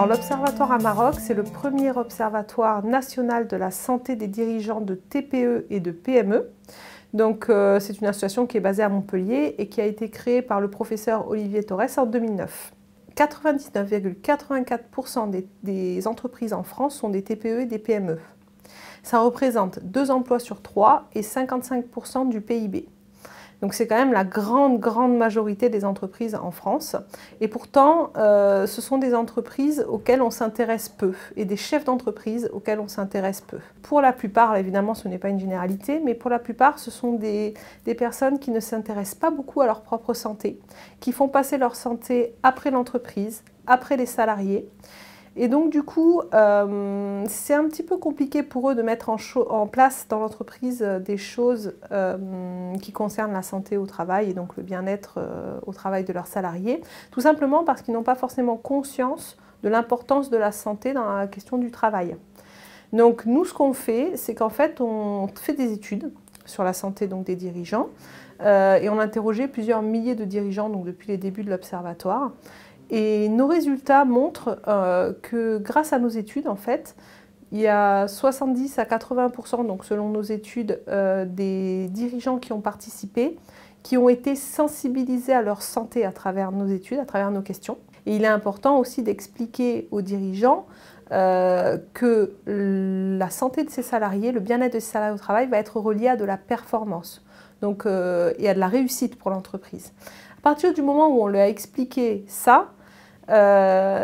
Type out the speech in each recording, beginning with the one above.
Alors l'Observatoire à Maroc, c'est le premier observatoire national de la santé des dirigeants de TPE et de PME. Donc c'est une association qui est basée à Montpellier et qui a été créée par le professeur Olivier Torres en 2009. 99,84% des entreprises en France sont des TPE et des PME. Ça représente 2 emplois sur 3 et 55% du PIB. Donc c'est quand même la grande majorité des entreprises en France. Et pourtant, ce sont des entreprises auxquelles on s'intéresse peu et des chefs d'entreprise auxquels on s'intéresse peu. Pour la plupart, évidemment ce n'est pas une généralité, mais pour la plupart ce sont des personnes qui ne s'intéressent pas beaucoup à leur propre santé, qui font passer leur santé après l'entreprise, après les salariés. Et donc du coup, c'est un petit peu compliqué pour eux de mettre en place dans l'entreprise des choses qui concernent la santé au travail et donc le bien-être au travail de leurs salariés, tout simplement parce qu'ils n'ont pas forcément conscience de l'importance de la santé dans la question du travail. Donc nous, ce qu'on fait, c'est qu'en fait, on fait des études sur la santé donc, des dirigeants et on a interrogé plusieurs milliers de dirigeants donc, depuis les débuts de l'Observatoire. Et nos résultats montrent que grâce à nos études, en fait, il y a 70 à 80%, donc selon nos études, des dirigeants qui ont participé, qui ont été sensibilisés à leur santé à travers nos études, à travers nos questions. Et il est important aussi d'expliquer aux dirigeants que la santé de ses salariés, le bien-être de ses salariés au travail va être relié à de la performance donc, et à de la réussite pour l'entreprise. À partir du moment où on lui a expliqué ça,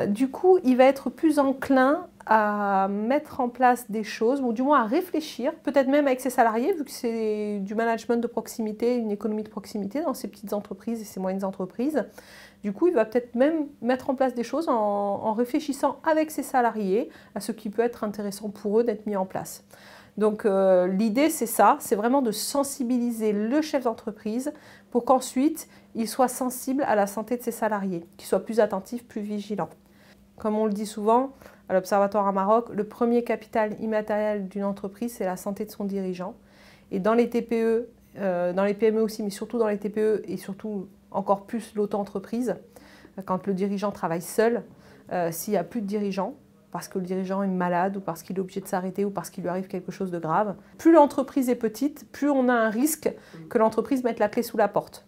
du coup, il va être plus enclin à mettre en place des choses, ou du moins à réfléchir, peut-être même avec ses salariés, vu que c'est du management de proximité, une économie de proximité dans ces petites entreprises et ces moyennes entreprises. Du coup, il va peut-être même mettre en place des choses en réfléchissant avec ses salariés à ce qui peut être intéressant pour eux d'être mis en place. Donc l'idée, c'est ça, c'est vraiment de sensibiliser le chef d'entreprise pour qu'ensuite, il soit sensible à la santé de ses salariés, qu'il soit plus attentif, plus vigilant. Comme on le dit souvent à l'Observatoire à Maroc, le premier capital immatériel d'une entreprise, c'est la santé de son dirigeant. Et dans les TPE, dans les PME aussi, mais surtout dans les TPE et surtout encore plus l'auto-entreprise, quand le dirigeant travaille seul, s'il n'y a plus de dirigeant, parce que le dirigeant est malade ou parce qu'il est obligé de s'arrêter ou parce qu'il lui arrive quelque chose de grave. Plus l'entreprise est petite, plus on a un risque que l'entreprise mette la clé sous la porte.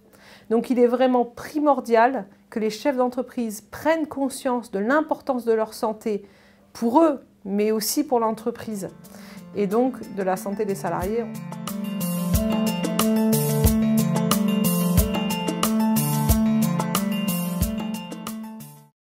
Donc il est vraiment primordial que les chefs d'entreprise prennent conscience de l'importance de leur santé pour eux, mais aussi pour l'entreprise, et donc de la santé des salariés.